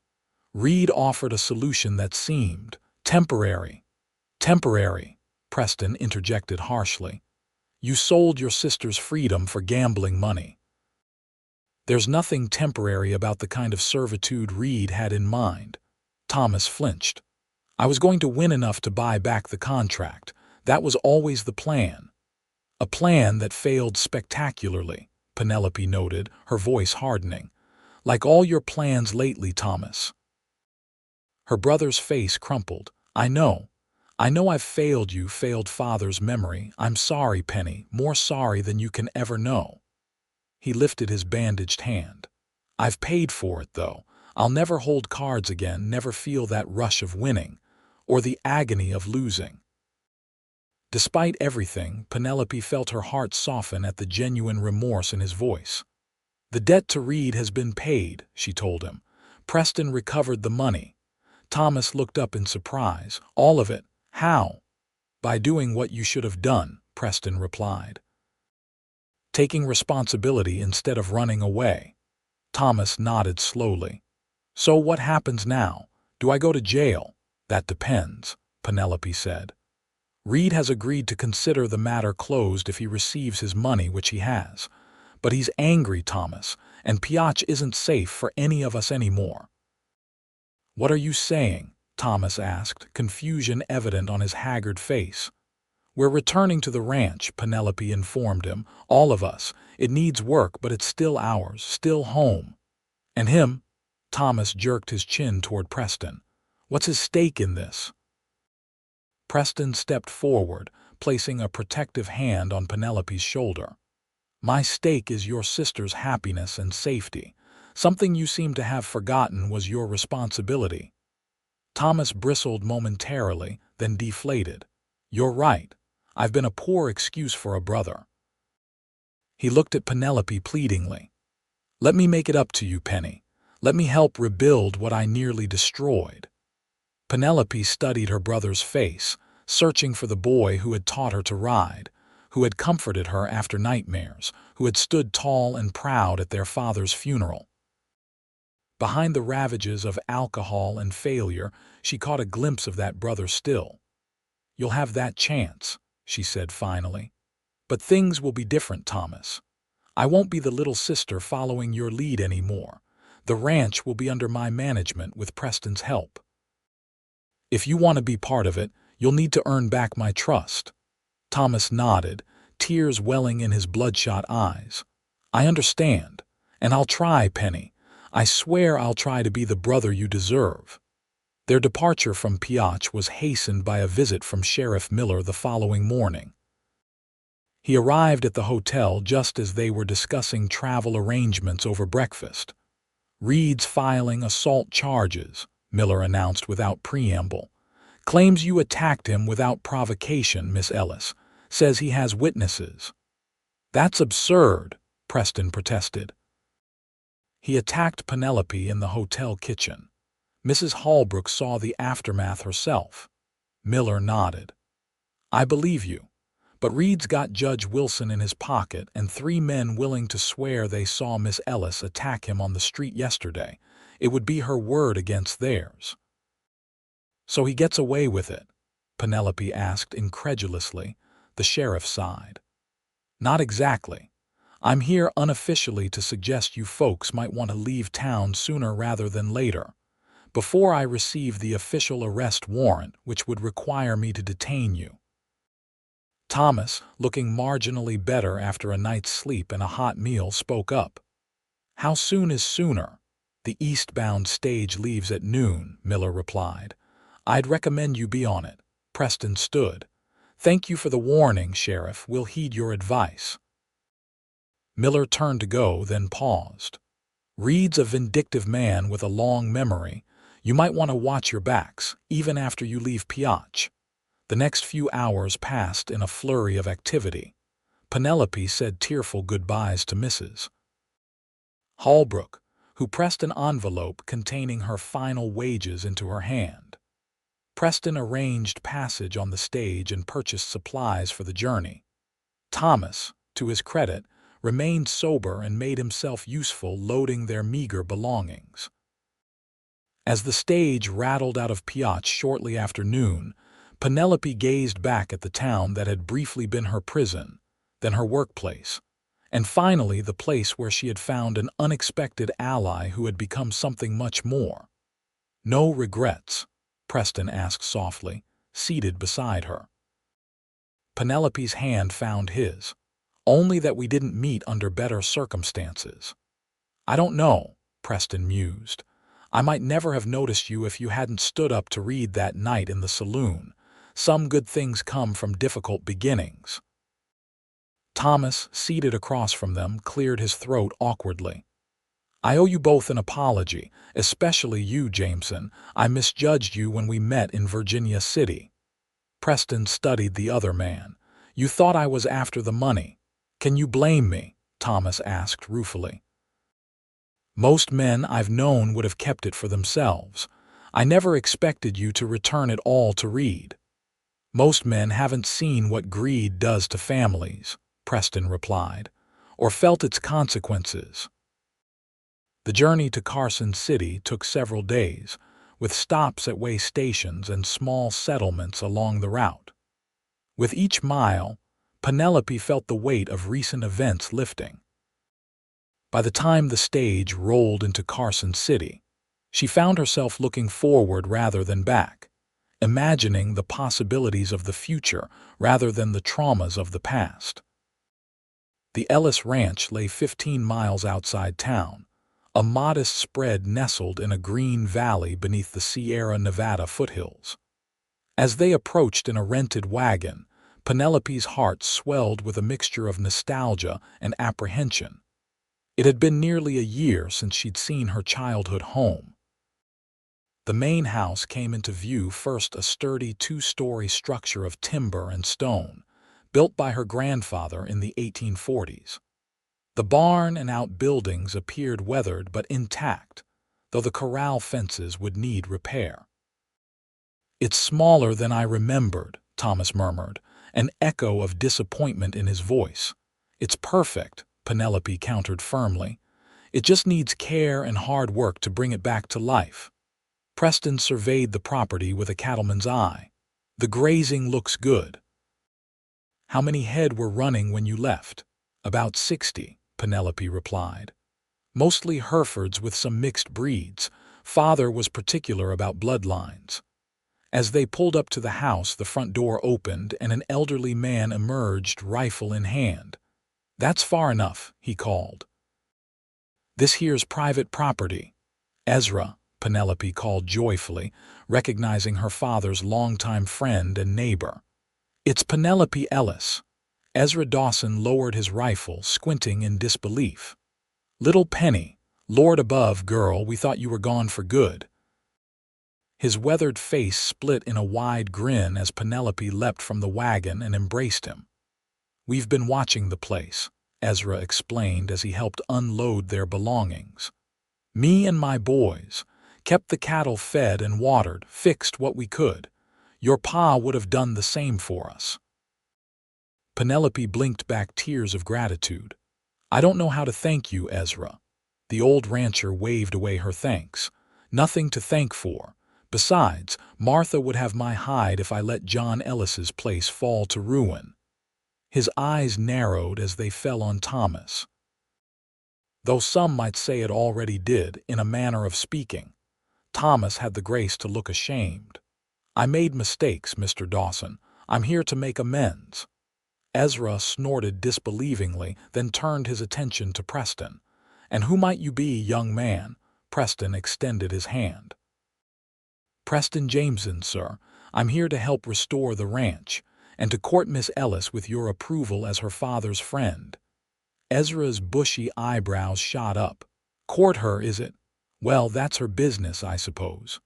Reed offered a solution that seemed temporary." "Temporary," Preston interjected harshly. "You sold your sister's freedom for gambling money." "There's nothing temporary about the kind of servitude Reed had in mind." Thomas flinched. "I was going to win enough to buy back the contract. That was always the plan." "A plan that failed spectacularly," Penelope noted, her voice hardening. "Like all your plans lately, Thomas." Her brother's face crumpled. I know I've failed you, failed father's memory. I'm sorry, Penny, more sorry than you can ever know." He lifted his bandaged hand. "I've paid for it, though. I'll never hold cards again, never feel that rush of winning, or the agony of losing." Despite everything, Penelope felt her heart soften at the genuine remorse in his voice. "The debt to Reed has been paid," she told him. "Preston recovered the money." Thomas looked up in surprise. "All of it? How?" "By doing what you should have done," Preston replied. "Taking responsibility instead of running away." Thomas nodded slowly. "So what happens now? Do I go to jail?" "That depends," Penelope said. "Reed has agreed to consider the matter closed if he receives his money, which he has. But he's angry, Thomas, and Pioche isn't safe for any of us anymore." "What are you saying?" Thomas asked, confusion evident on his haggard face. "We're returning to the ranch," Penelope informed him. "All of us. It needs work, but it's still ours, still home." "And him?" Thomas jerked his chin toward Preston. "What's his stake in this?" Preston stepped forward, placing a protective hand on Penelope's shoulder. "My stake is your sister's happiness and safety. Something you seem to have forgotten was your responsibility." Thomas bristled momentarily, then deflated. "You're right. I've been a poor excuse for a brother." He looked at Penelope pleadingly. "Let me make it up to you, Penny. Let me help rebuild what I nearly destroyed." Penelope studied her brother's face, searching for the boy who had taught her to ride, who had comforted her after nightmares, who had stood tall and proud at their father's funeral. Behind the ravages of alcohol and failure, she caught a glimpse of that brother still. "You'll have that chance," she said finally. "But things will be different, Thomas. I won't be the little sister following your lead anymore. The ranch will be under my management with Preston's help. If you want to be part of it, you'll need to earn back my trust." Thomas nodded, tears welling in his bloodshot eyes. "I understand, and I'll try, Penny. I swear I'll try to be the brother you deserve." Their departure from Pioche was hastened by a visit from Sheriff Miller the following morning. He arrived at the hotel just as they were discussing travel arrangements over breakfast. "Reed's filing assault charges," Miller announced without preamble. "Claims you attacked him without provocation, Miss Ellis. Says he has witnesses." "That's absurd," Preston protested. "He attacked Penelope in the hotel kitchen. Mrs. Holbrook saw the aftermath herself." Miller nodded. "I believe you. But Reed's got Judge Wilson in his pocket and 3 men willing to swear they saw Miss Ellis attack him on the street yesterday. It would be her word against theirs." "So he gets away with it?" Penelope asked incredulously. The sheriff sighed. "Not exactly. I'm here unofficially to suggest you folks might want to leave town sooner rather than later, before I receive the official arrest warrant, which would require me to detain you." Thomas, looking marginally better after a night's sleep and a hot meal, spoke up. "How soon is sooner?" "The eastbound stage leaves at noon," Miller replied. "I'd recommend you be on it." Preston stood. "Thank you for the warning, Sheriff. We'll heed your advice." Miller turned to go, then paused. "Reed's a vindictive man with a long memory. You might want to watch your backs, even after you leave Pioche." The next few hours passed in a flurry of activity. Penelope said tearful goodbyes to Mrs. Holbrook, who pressed an envelope containing her final wages into her hand. Preston arranged passage on the stage and purchased supplies for the journey. Thomas, to his credit, remained sober and made himself useful loading their meager belongings. As the stage rattled out of Pioche shortly after noon, Penelope gazed back at the town that had briefly been her prison, then her workplace, and finally the place where she had found an unexpected ally who had become something much more. "No regrets?" Preston asked softly, seated beside her. Penelope's hand found his. "Only that we didn't meet under better circumstances." "I don't know," Preston mused. "I might never have noticed you if you hadn't stood up to Reed that night in the saloon. Some good things come from difficult beginnings." Thomas, seated across from them, cleared his throat awkwardly. "I owe you both an apology, especially you, Jameson. I misjudged you when we met in Virginia City." Preston studied the other man. "You thought I was after the money. Can you blame me?" Thomas asked ruefully. "Most men I've known would have kept it for themselves. I never expected you to return it all to Reed." "Most men haven't seen what greed does to families," Preston replied, "or felt its consequences." The journey to Carson City took several days, with stops at way stations and small settlements along the route. With each mile, Penelope felt the weight of recent events lifting. By the time the stage rolled into Carson City, she found herself looking forward rather than back, imagining the possibilities of the future rather than the traumas of the past. The Ellis Ranch lay 15 miles outside town, a modest spread nestled in a green valley beneath the Sierra Nevada foothills. As they approached in a rented wagon, Penelope's heart swelled with a mixture of nostalgia and apprehension. It had been nearly a year since she'd seen her childhood home. The main house came into view first, a sturdy 2-story structure of timber and stone, built by her grandfather in the 1840s. The barn and outbuildings appeared weathered but intact, though the corral fences would need repair. "It's smaller than I remembered," Thomas murmured, an echo of disappointment in his voice. "It's perfect," Penelope countered firmly. "It just needs care and hard work to bring it back to life." Preston surveyed the property with a cattleman's eye. "The grazing looks good." "How many head were running when you left?" "About 60, Penelope replied. "Mostly Herefords with some mixed breeds. Father was particular about bloodlines." As they pulled up to the house, the front door opened and an elderly man emerged, rifle in hand. "That's far enough," he called. "This here's private property." "Ezra," Penelope called joyfully, recognizing her father's longtime friend and neighbor. "It's Penelope Ellis." Ezra Dawson lowered his rifle, squinting in disbelief. "Little Penny, Lord above, girl, we thought you were gone for good." His weathered face split in a wide grin as Penelope leapt from the wagon and embraced him. "We've been watching the place," Ezra explained as he helped unload their belongings. "Me and my boys kept the cattle fed and watered, fixed what we could. Your pa would have done the same for us." Penelope blinked back tears of gratitude. "I don't know how to thank you, Ezra." The old rancher waved away her thanks. "Nothing to thank for. Besides, Martha would have my hide if I let John Ellis's place fall to ruin." His eyes narrowed as they fell on Thomas. Though some might say it already did, in a manner of speaking, Thomas had the grace to look ashamed. "I made mistakes, Mr. Dawson. I'm here to make amends." Ezra snorted disbelievingly, then turned his attention to Preston. "And who might you be, young man?" Preston extended his hand. "Preston Jameson, sir. I'm here to help restore the ranch, and to court Miss Ellis with your approval as her father's friend." Ezra's bushy eyebrows shot up. "Court her, is it? Well, that's her business, I suppose."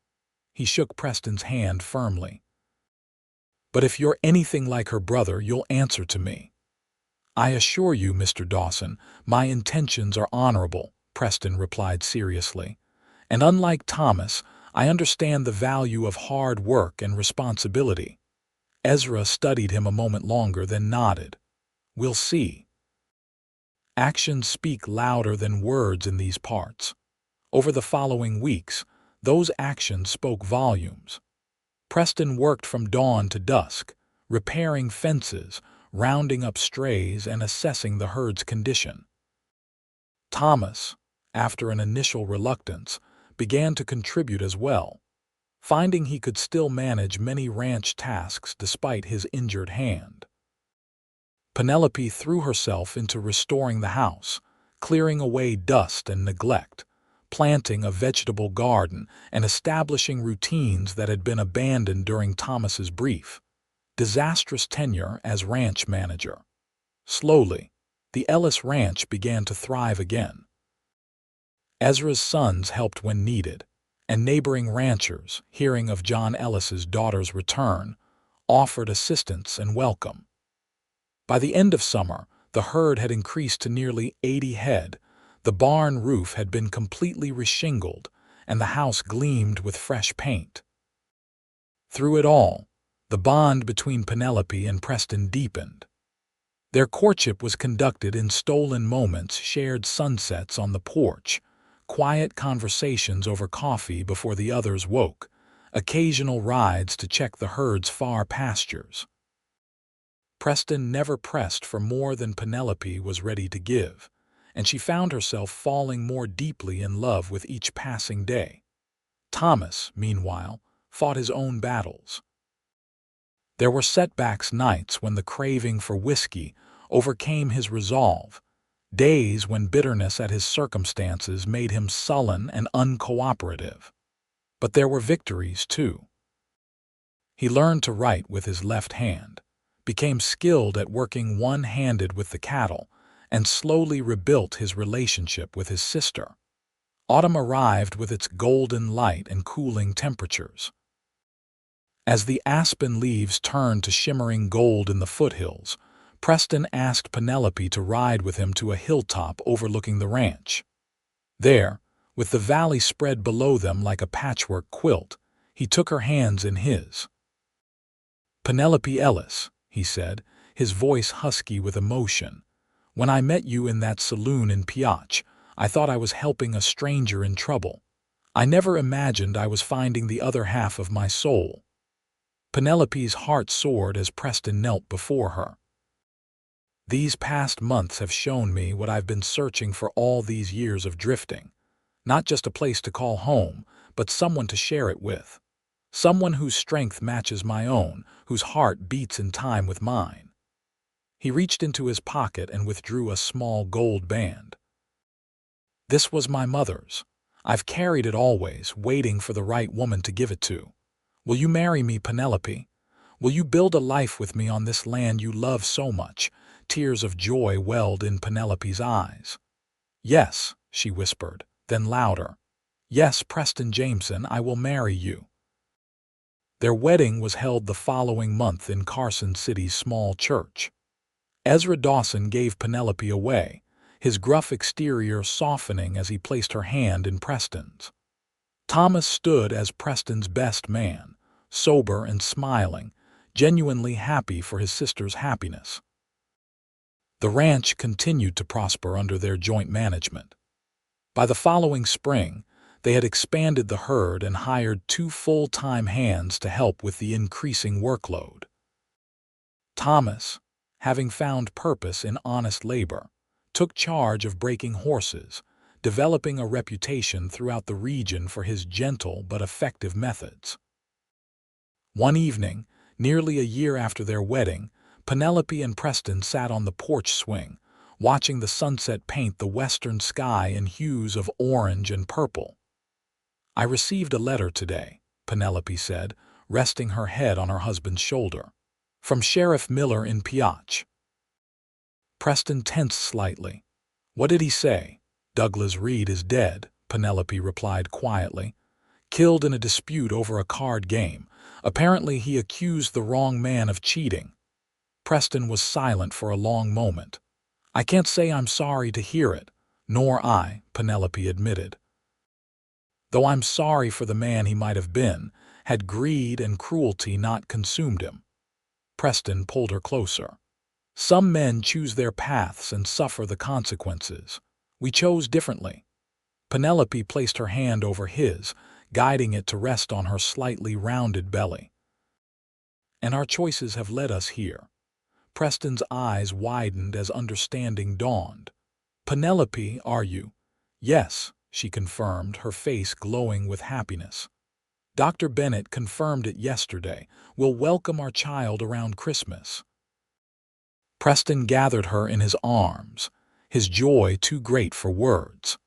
He shook Preston's hand firmly. "But if you're anything like her brother, you'll answer to me." "I assure you, Mr. Dawson, my intentions are honorable," Preston replied seriously. "And unlike Thomas, I understand the value of hard work and responsibility." Ezra studied him a moment longer, then nodded. "We'll see." Actions speak louder than words in these parts. Over the following weeks, those actions spoke volumes. Preston worked from dawn to dusk, repairing fences, rounding up strays, and assessing the herd's condition. Thomas, after an initial reluctance, began to contribute as well, finding he could still manage many ranch tasks despite his injured hand. Penelope threw herself into restoring the house, clearing away dust and neglect, planting a vegetable garden, and establishing routines that had been abandoned during Thomas's brief, disastrous tenure as ranch manager. Slowly, the Ellis Ranch began to thrive again. Ezra's sons helped when needed, and neighboring ranchers, hearing of John Ellis's daughter's return, offered assistance and welcome. By the end of summer, the herd had increased to nearly 80 head, the barn roof had been completely reshingled, and the house gleamed with fresh paint. Through it all, the bond between Penelope and Preston deepened. Their courtship was conducted in stolen moments, shared sunsets on the porch, quiet conversations over coffee before the others woke, occasional rides to check the herd's far pastures. Preston never pressed for more than Penelope was ready to give, and she found herself falling more deeply in love with each passing day. Thomas, meanwhile, fought his own battles. There were setbacks nights when the craving for whiskey overcame his resolve, days when bitterness at his circumstances made him sullen and uncooperative. But there were victories, too. He learned to write with his left hand, became skilled at working one-handed with the cattle, and slowly rebuilt his relationship with his sister. Autumn arrived with its golden light and cooling temperatures. As the aspen leaves turned to shimmering gold in the foothills, Preston asked Penelope to ride with him to a hilltop overlooking the ranch. There, with the valley spread below them like a patchwork quilt, he took her hands in his. "Penelope Ellis," he said, his voice husky with emotion, "when I met you in that saloon in Pioche, I thought I was helping a stranger in trouble. I never imagined I was finding the other half of my soul." Penelope's heart soared as Preston knelt before her. "These past months have shown me what I've been searching for all these years of drifting. Not just a place to call home, but someone to share it with. Someone whose strength matches my own, whose heart beats in time with mine." He reached into his pocket and withdrew a small gold band. "This was my mother's. I've carried it always, waiting for the right woman to give it to. Will you marry me, Penelope? Will you build a life with me on this land you love so much?" Tears of joy welled in Penelope's eyes. "Yes," she whispered, then louder. "Yes, Preston Jameson, I will marry you." Their wedding was held the following month in Carson City's small church. Ezra Dawson gave Penelope away, his gruff exterior softening as he placed her hand in Preston's. Thomas stood as Preston's best man, sober and smiling, genuinely happy for his sister's happiness. The ranch continued to prosper under their joint management. By the following spring, they had expanded the herd and hired 2 full-time hands to help with the increasing workload. Thomas, having found purpose in honest labor, took charge of breaking horses, developing a reputation throughout the region for his gentle but effective methods. One evening, nearly a year after their wedding, Penelope and Preston sat on the porch swing, watching the sunset paint the western sky in hues of orange and purple. "I received a letter today," Penelope said, resting her head on her husband's shoulder. "From Sheriff Miller in Pioche." Preston tensed slightly. "What did he say?" "Douglas Reed is dead," Penelope replied quietly. "Killed in a dispute over a card game. Apparently he accused the wrong man of cheating." Preston was silent for a long moment. "I can't say I'm sorry to hear it." "Nor I," Penelope admitted. "Though I'm sorry for the man he might have been, had greed and cruelty not consumed him." Preston pulled her closer. "Some men choose their paths and suffer the consequences. We chose differently." Penelope placed her hand over his, guiding it to rest on her slightly rounded belly. "And our choices have led us here." Preston's eyes widened as understanding dawned. "Penelope, are you?" "Yes," she confirmed, her face glowing with happiness. "Dr. Bennett confirmed it yesterday. We'll welcome our child around Christmas." Preston gathered her in his arms, his joy too great for words.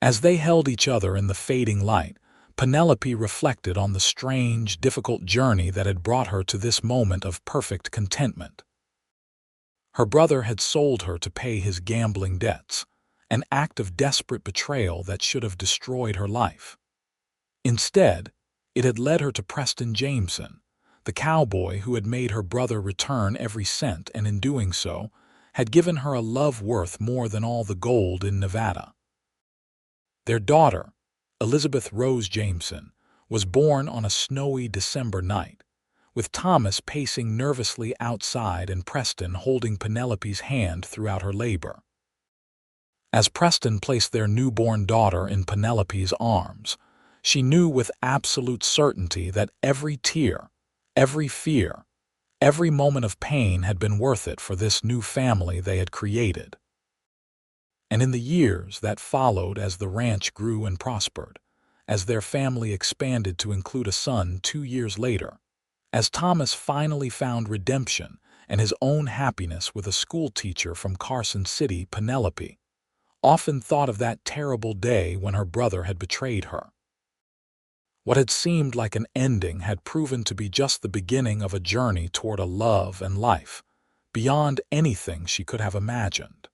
As they held each other in the fading light, Penelope reflected on the strange, difficult journey that had brought her to this moment of perfect contentment. Her brother had sold her to pay his gambling debts, an act of desperate betrayal that should have destroyed her life. Instead, it had led her to Preston Jameson, the cowboy who had made her brother return every cent and in doing so, had given her a love worth more than all the gold in Nevada. Their daughter, Elizabeth Rose Jameson, was born on a snowy December night, with Thomas pacing nervously outside and Preston holding Penelope's hand throughout her labor. As Preston placed their newborn daughter in Penelope's arms, she knew with absolute certainty that every tear, every fear, every moment of pain had been worth it for this new family they had created. And in the years that followed, as the ranch grew and prospered, as their family expanded to include a son 2 years later, as Thomas finally found redemption and his own happiness with a schoolteacher from Carson City, Penelope often thought of that terrible day when her brother had betrayed her. What had seemed like an ending had proven to be just the beginning of a journey toward a love and life beyond anything she could have imagined.